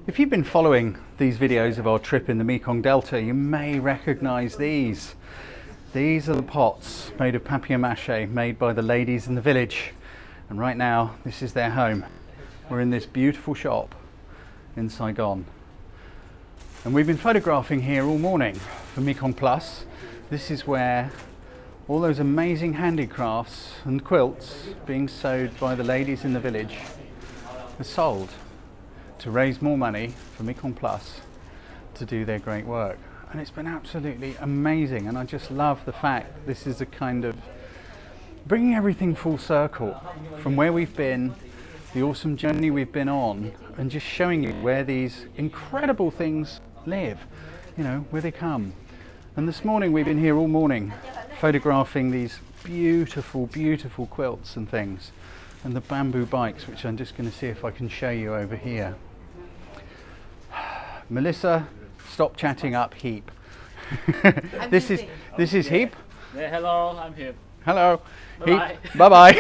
If you've been following these videos of our trip in the Mekong Delta, you may recognize these. These are the pots made of papier-mâché made by the ladies in the village. And right now, this is their home. We're in this beautiful shop in Saigon. And we've been photographing here all morning for Mekong Plus. This is where all those amazing handicrafts and quilts being sewed by the ladies in the village are sold to raise more money for Mekong Plus to do their great work. And it's been absolutely amazing, and I just love the fact this is a kind of bringing everything full circle from where we've been, the awesome journey we've been on, and just showing you where these incredible things live, you know, where they come. And this morning we've been here all morning photographing these beautiful, beautiful quilts and things, and the bamboo bikes, which I'm just going to see if I can show you over here. Melissa, stop chatting up Heap. This is Heap. Yeah, hello, I'm Heap. Hello. Bye-bye. Heap. Bye-bye.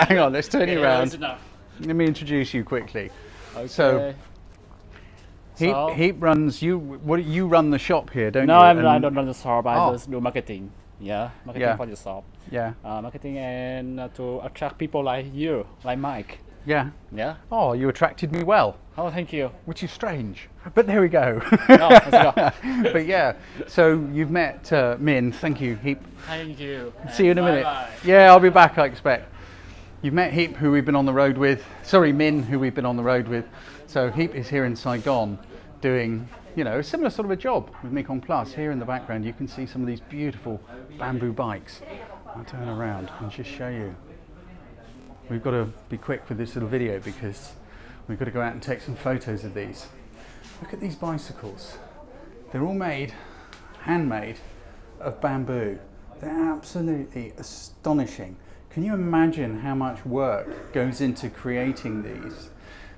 Hang on, let's turn you around. Let me introduce you quickly. Okay. So, Heap runs, you run the shop here, don't you? No, I don't run the shop, I just do marketing. Yeah. For the shop. Yeah. Marketing and to attract people like you, like Mike. Yeah. Yeah. Oh, you attracted me well. Oh, thank you. Which is strange, but there we go. No, let's go. But yeah, so you've met Min. Thank you, Heap. Thank you. See you in a minute. Bye. Yeah, I'll be back, I expect. You've met Heap, who we've been on the road with. Sorry, Min, who we've been on the road with. So Heap is here in Saigon doing, you know, a similar sort of a job with Mekong Plus. Here in the background, you can see some of these beautiful bamboo bikes. I'll turn around and just show you. We've got to be quick with this little video because we've got to go out and take some photos of these. Look at these bicycles. They're all made, handmade, of bamboo. They're absolutely astonishing. Can you imagine how much work goes into creating these?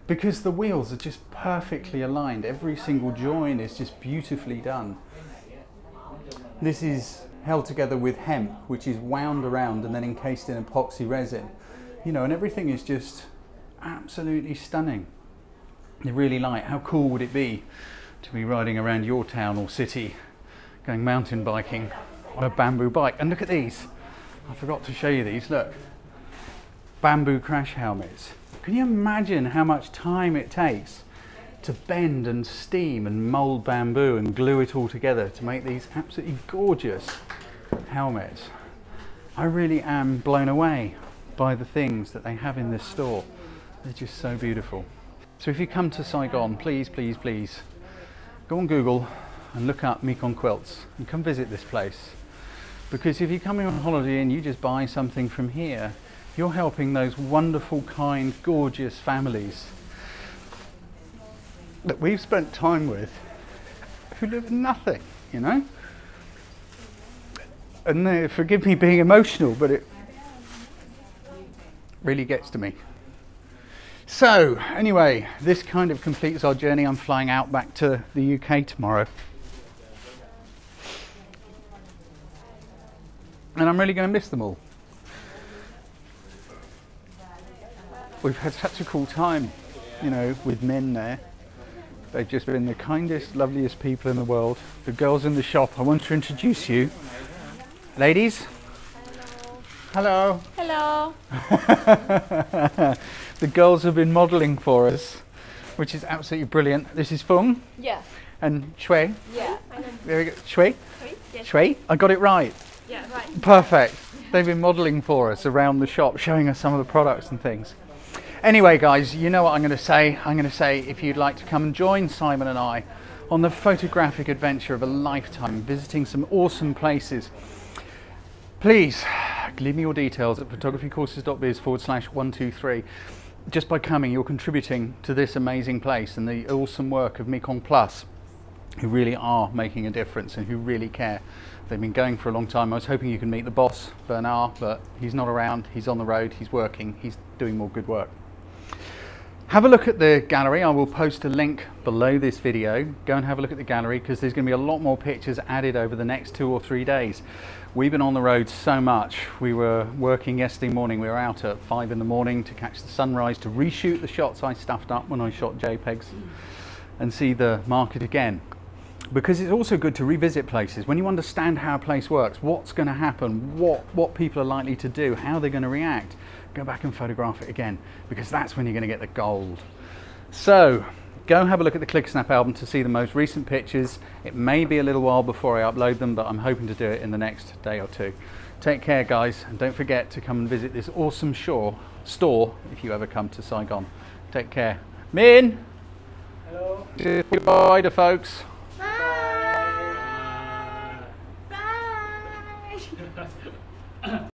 Because the wheels are just perfectly aligned. Every single join is just beautifully done. This is held together with hemp, which is wound around and then encased in epoxy resin. You know, and everything is just absolutely stunning. They're really light. How cool would it be to be riding around your town or city, going mountain biking on a bamboo bike? And look at these. I forgot to show you these. Look. Bamboo crash helmets. Can you imagine how much time it takes to bend and steam and mold bamboo and glue it all together to make these absolutely gorgeous helmets? I really am blown away by the things that they have in this store. They're just so beautiful. So if you come to Saigon, please, please, please go on Google and look up Mekong Quilts and come visit this place. Because if you're coming on holiday and you just buy something from here, you're helping those wonderful, kind, gorgeous families that we've spent time with who live with nothing, you know? And forgive me being emotional, but it really gets to me. So anyway, this kind of completes our journey. I'm flying out back to the UK tomorrow. And I'm really going to miss them all. We've had such a cool time, you know, with Min there. They've just been the kindest, loveliest people in the world. The girls in the shop, I want to introduce you. Ladies. Hello. Hello. The girls have been modelling for us, which is absolutely brilliant. This is Fung. Yeah. And Shui. Yeah. Very good. Shui? Yes. Shui? I got it right. Yeah, right. Perfect. They've been modelling for us around the shop, showing us some of the products and things. Anyway, guys, you know what I'm going to say. I'm going to say if you'd like to come and join Simon and I on the photographic adventure of a lifetime, visiting some awesome places, please leave me your details at photographycourses.biz/123. Just by coming, you're contributing to this amazing place and the awesome work of Mekong Plus, who really are making a difference and who really care. They've been going for a long time. I was hoping you could meet the boss, Bernard, but he's not around. He's on the road, he's working, he's doing more good work. Have a look at the gallery. I will post a link below this video. Go and have a look at the gallery because there's going to be a lot more pictures added over the next 2 or 3 days. We've been on the road so much. We were working yesterday morning. We were out at 5 in the morning to catch the sunrise, to reshoot the shots I stuffed up when I shot JPEGs. and see the market again. Because it's also good to revisit places. When you understand how a place works, what's going to happen, what people are likely to do, how they're going to react, go back and photograph it again, because that's when you're going to get the gold. So go have a look at the ClickerSnap album to see the most recent pictures. It may be a little while before I upload them, but I'm hoping to do it in the next day or two. Take care, guys, and don't forget to come and visit this awesome store if you ever come to Saigon. Take care. Min! Hello. Goodbye to folks. Bye. Bye.